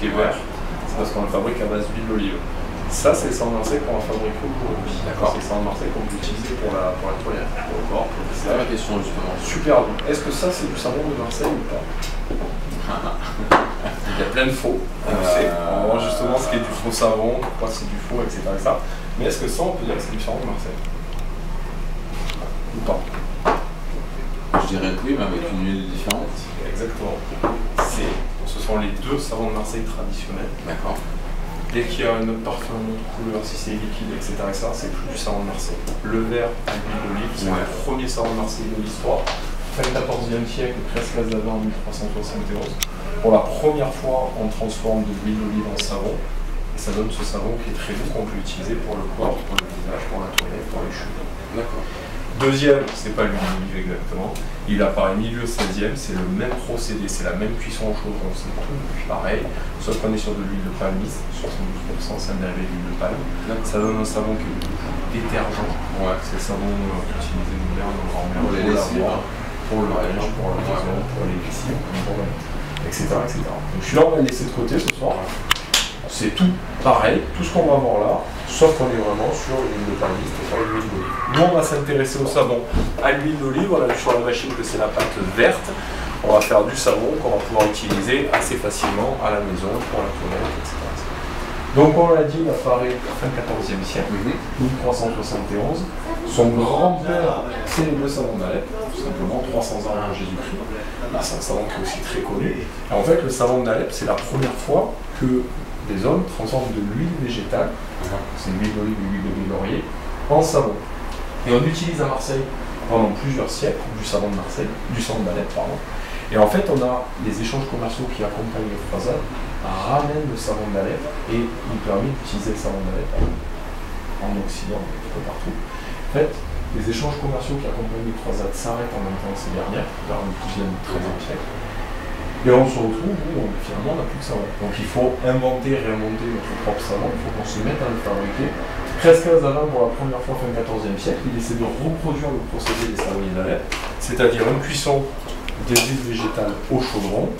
qui est vert, c'est parce qu'on le fabrique à base d'huile d'olive. Ça, c'est le savon de Marseille qu'on va fabriquer aujourd'hui. D'accord. C'est le savon de Marseille qu'on peut utiliser pour la toilette, pour le corps. C'est la question justement. Super. Est-ce que ça, c'est du savon de Marseille ou pas? Il y a plein de faux. On va voir justement ce qui est du faux savon, pourquoi c'est du faux, etc. Mais est-ce que ça, on peut dire que c'est du savon de Marseille? Ou pas? Je dirais que oui, mais avec une huile différente. Exactement. Ce sont les deux savons de Marseille traditionnels. D'accord. Dès qu'il y a un autre parfum, une autre couleur, si c'est liquide, etc., c'est plus du savon de Marseille. Le vert à l'huile d'olive, c'est le premier savon de Marseille de l'histoire. Fin 14e siècle, presque avant 1371. Pour la première fois, on transforme de l'huile d'olive en savon. Et ça donne ce savon qui est très doux, qu'on peut utiliser pour le corps, pour le visage, pour la toilette, pour les cheveux. D'accord. Deuxième, c'est pas l'huile d'olive exactement. Il apparaît milieu 16e, c'est le même procédé, c'est la même cuisson au chaudron, c'est tout pareil. Sauf qu'on est sur de l'huile de palme, 72%, c'est un dérivé d'huile de palme. Ça donne un savon qui est détergent. Ouais, c'est le savon qu'utilisait nos mères, nos grands-mères pour les lessives, pour le linge, pour la maison, pour les lessives, etc., etc. Donc celui-là, on va le laisser de côté ce soir. C'est tout pareil, tout ce qu'on va voir là, sauf qu'on est vraiment sur l'huile de palme et sur l'huile d'olive. Nous, on va s'intéresser au savon à l'huile d'olive. On a vu sur la machine que c'est la pâte verte. On va faire du savon qu'on va pouvoir utiliser assez facilement à la maison, pour la toilette, etc. Donc, on l'a dit, il apparaît fin 14e siècle, 1371. Son grand-père, c'est le savon d'Alep, tout simplement 300 ans avant Jésus-Christ. C'est un savon qui est aussi très connu. Et en fait, le savon d'Alep, c'est la première fois que des hommes transforment de l'huile végétale, c'est l'huile d'olive et l'huile de laurier, en savon. Et on utilise à Marseille pendant plusieurs siècles du savon de Marseille, du savon d'Alep, pardon. Et en fait, on a les échanges commerciaux qui accompagnent les croisades, ramènent le savon d'Alep et nous permettent d'utiliser le savon d'Alep en Occident, un petit peu partout. En fait, les échanges commerciaux qui accompagnent les croisades s'arrêtent en même temps ces dernières, vers le 12e et 13e siècle. Et on se retrouve où finalement on n'a plus de savon. Donc il faut inventer, réinventer notre propre savon, il faut qu'on se mette à le fabriquer. 1315 pour la première fois fin 14e siècle, il essaie de reproduire le procédé des savonniers d'Alep, c'est-à-dire une cuisson des huiles végétales au chaudron.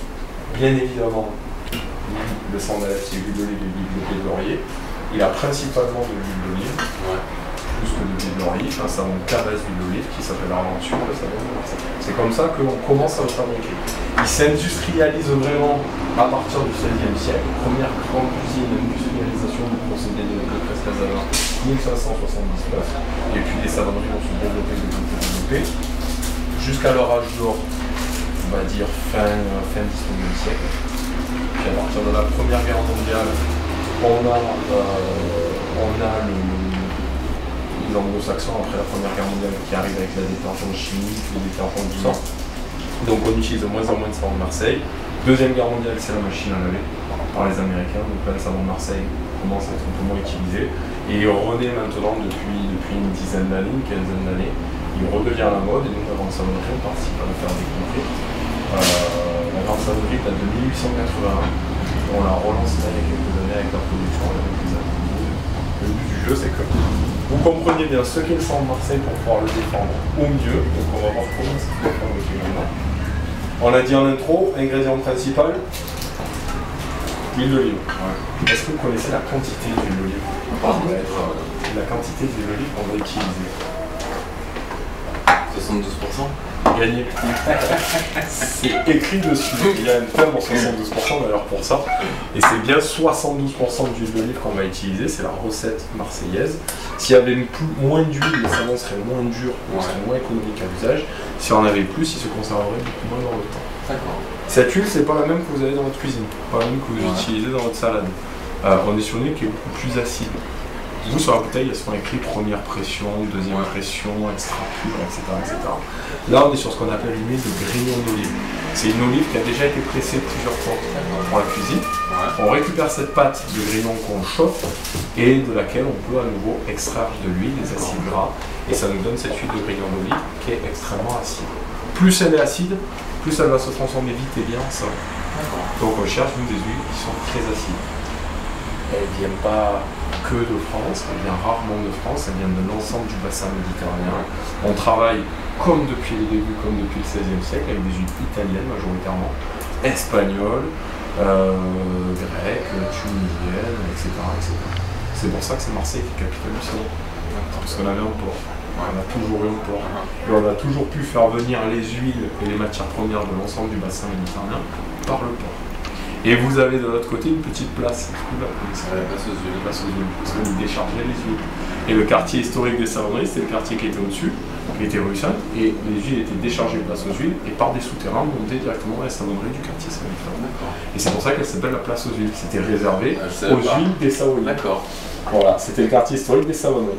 Bien évidemment, le savon d'Alep c'est l'huile d'olive et l'huile de laurier. Il a principalement de l'huile d'olive, plus que de l'huile de laurier, un savon qu'à base d'huile d'olive qui s'appelle Arventure, le savon de Marseille. C'est comme ça qu'on commence à le fabriquer. Il s'industrialise vraiment à partir du XVIe siècle. Première grande usine d'industrialisation du procédé de Prescazala, 1579. Et puis les savonneries vont se développer, jusqu'à leur âge d'or, on va dire fin XIXe siècle. Puis à partir de la Première Guerre mondiale, on a les anglo-saxons après la Première Guerre mondiale qui arrivent avec la détergent chimique, le détergent du sang. Donc on utilise de moins en moins de savon de Marseille. Deuxième Guerre mondiale, c'est la machine à laver par les Américains. Donc là, le savon de Marseille commence à être un peu moins utilisé. Et il renaît maintenant depuis une dizaine d'années, une quinzaine d'années. Il redevient à la mode et donc la grande savonnerie, on participe à le faire découvrir. La grande savonnerie date de 1881. On la relance là il y a quelques années avec la production avec les ateliers. Le but du jeu, c'est que vous compreniez bien ce qu'est le savon de Marseille pour pouvoir le défendre au mieux. Donc on va voir comment ça se fait fabriquer maintenant. On l'a dit en intro, ingrédient principal, l'huile d'olive. Est-ce que vous connaissez la quantité d'huile d'olive? La quantité d'huile d'olive qu'on va utiliser. 72%. Gagné. C'est écrit dessus. Il y a une terme en 72% d'ailleurs pour ça. Et c'est bien 72% d'huile d'olive qu'on va utiliser. C'est la recette marseillaise. S'il y avait moins d'huile, le savon serait moins dur, serait moins économique à l'usage. Si on en avait plus, il se conserverait beaucoup moins dans le temps. D'accord. Cette huile, c'est pas la même que vous avez dans votre cuisine, pas la même que vous utilisez dans votre salade. On est sur une huile qui est beaucoup plus acide. Vous, sur la bouteille, il y a souvent écrit première pression, deuxième pression, extra pure, etc., etc. Là, on est sur ce qu'on appelle une huile de grignon d'olive. C'est une olive qui a déjà été pressée plusieurs fois pour la cuisine. On récupère cette pâte de grignon qu'on chauffe et de laquelle on peut à nouveau extraire de l'huile, des acides gras. Et ça nous donne cette huile de grignon d'olive qui est extrêmement acide. Plus elle est acide, plus elle va se transformer vite et bien en savon. Donc on cherche, nous, des huiles qui sont très acides. Elles ne viennent pas que de France, elles viennent rarement de France, elles viennent de l'ensemble du bassin méditerranéen. On travaille comme depuis les débuts, comme depuis le XVIe siècle, avec des huiles italiennes majoritairement, espagnoles, grecques, C'est pour ça que c'est Marseille qui capitale du savon. Parce qu'on avait un port. On a toujours eu un port. Et on a toujours pu faire venir les huiles et les matières premières de l'ensemble du bassin méditerranéen par le port. Et vous avez de l'autre côté une petite place, La place aux huiles. parce que vous déchargez les huiles. Et le quartier historique des savonneries, c'était le quartier qui était au-dessus, qui était rue Sainte, et les huiles étaient déchargées place aux huiles et par des souterrains montées directement à la savonnerie du quartier Saint-Victor. Et c'est pour ça qu'elle s'appelle la place aux huiles. C'était réservé aux huiles des savonneries. D'accord. Voilà, c'était le quartier historique des savonneries.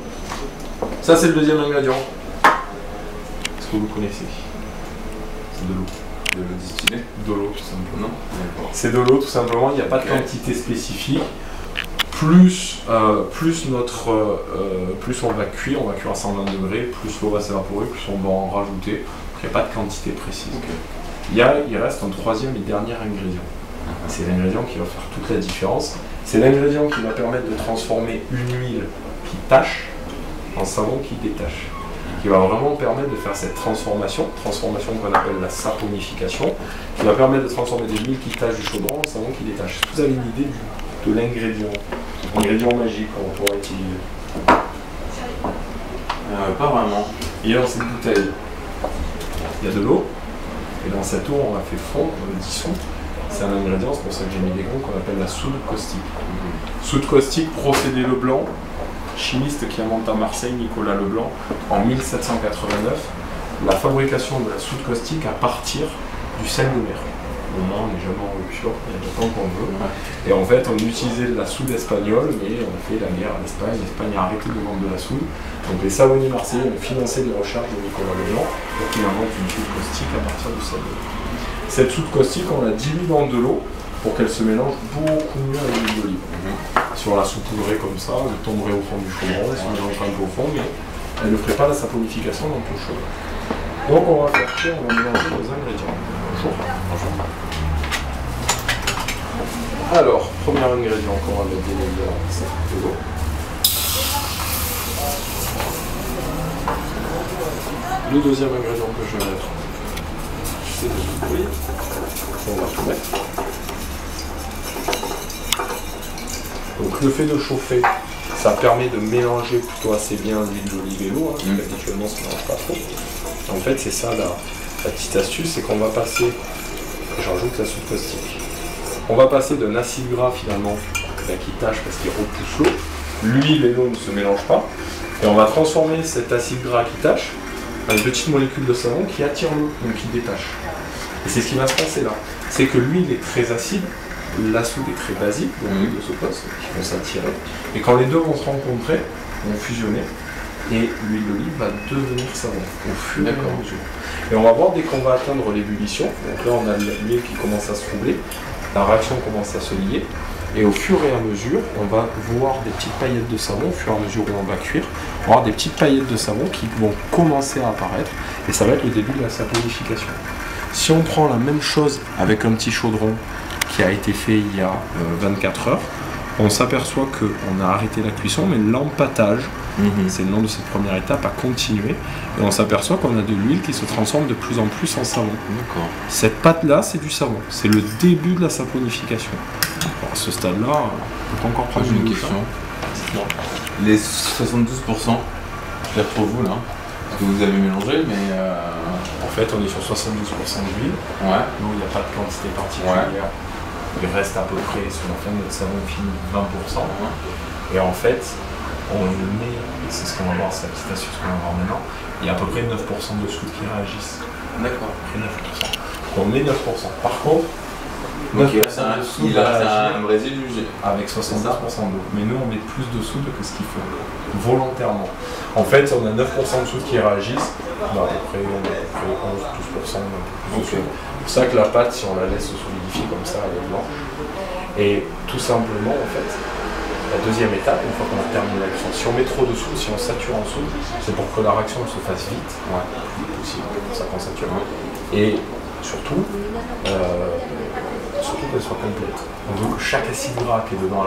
Ça, c'est le deuxième ingrédient. Est-ce que vous connaissez? C'est de l'eau. De l'eau distillée. De l'eau, tout simplement. D'accord. C'est de l'eau, tout simplement. Il n'y a pas de quantité spécifique. Plus on va cuire à 120 degrés, plus l'eau va s'évaporer, plus on va en rajouter. Il n'y a pas de quantité précise. Il reste un troisième et dernier ingrédient. C'est l'ingrédient qui va faire toute la différence. C'est l'ingrédient qui va permettre de transformer une huile qui tache en savon qui détache. Qui va vraiment permettre de faire cette transformation qu'on appelle la saponification, qui va permettre de transformer des huiles qui tachent du chaudron en savon qui détache. Est-ce que vous avez une idée de l'ingrédient magique qu'on pourrait utiliser? Pas vraiment. Il est dans cette bouteille. Il y a de l'eau, et dans cette eau, on la fait fondre, on le dissout. C'est un ingrédient, c'est pour ça que j'ai mis des gros, qu'on appelle la soude caustique. Soude caustique, procédé Leblanc, chimiste qui invente à Marseille, Nicolas Leblanc, en 1789, la fabrication de la soude caustique à partir du sel de mer. Au moins, on n'est jamais en rupture, il y a du temps qu'on veut. Et en fait, on utilisait de la soude espagnole, mais on a fait la guerre à l'Espagne. L'Espagne a arrêté de vendre de la soude. Donc les savonniers marseillais ont financé les recherches de Nicolas Leblanc pour qu'il invente une soude caustique à partir du sel de mer. Cette soude caustique, on la dilue dans de l'eau pour qu'elle se mélange beaucoup mieux avec l'huile d'olive. Si on la saupoudrait comme ça, elle tomberait au fond du chaudron, elle se mélangerait un peu au fond, mais elle ne ferait pas la saponification dans le chaud. Donc on va faire cuire, on va mélanger les ingrédients. Bonjour. Alors, premier ingrédient qu'on va mettre dedans, c'est de l'eau. Le deuxième ingrédient que je vais mettre, c'est de l'huile. On va tout mettre. Donc le fait de chauffer, ça permet de mélanger plutôt assez bien l'huile d'olive et l'eau, qui habituellement ça ne mélange pas trop. En fait, c'est ça la petite astuce, c'est qu'on va passer, j'ajoute la soude caustique. On va passer d'un acide gras finalement qui tâche parce qu'il repousse l'eau. L'huile et l'eau ne se mélangent pas. Et on va transformer cet acide gras qui tâche en une petite molécule de savon qui attire l'eau, donc qui détache. Et c'est ce qui va se passer là. C'est que l'huile est très acide, la soude est très basique, donc l'huile de ce poste, qui vont s'attirer. Et quand les deux vont se rencontrer, vont fusionner, et l'huile d'olive va devenir savon au fur et à mesure. Et on va voir dès qu'on va atteindre l'ébullition, donc là on a l'huile qui commence à se troubler, la réaction commence à se lier, et au fur et à mesure, on va voir des petites paillettes de savon, au fur et à mesure où on va cuire, on va voir des petites paillettes de savon qui vont commencer à apparaître, et ça va être le début de la saponification. Si on prend la même chose avec un petit chaudron qui a été fait il y a 24 heures, on s'aperçoit qu'on a arrêté la cuisson, mais l'empâtage, c'est le nom de cette première étape, a continué. Et on s'aperçoit qu'on a de l'huile qui se transforme de plus en plus en savon. Cette pâte-là, c'est du savon. C'est le début de la saponification. Alors, à ce stade-là, on peut encore prendre une question. Les 72%, je les retrouve où là? Parce que vous avez mélangé, mais... En fait, on est sur 72% d'huile. Nous, il n'y a pas de quantité particulière. Il reste à peu près, sur la fin de notre savon fini, 20%. Et en fait, on met, et c'est ce qu'on va voir, c'est la petite astuce qu'on va voir maintenant, il y a à peu près 9% de soude qui réagissent. D'accord. À peu près 9%. On met 9%. Par contre, il reste un résidu avec 72% d'eau. Mais nous, on met plus de soude que ce qu'il faut, volontairement. En fait, on a 9% de soude qui réagissent, on a à peu près 11-12% de soude. C'est pour ça que la pâte, si on la laisse se solidifier comme ça, elle est blanche. Et tout simplement, en fait, la deuxième étape, une fois qu'on a terminé la cuisson, si on met trop de soude, si on sature en soude, c'est pour que la réaction se fasse vite, le plus possible, pour ça qu'on sature. Et surtout qu'elle soit complète. On veut que chaque acide gras qui est dedans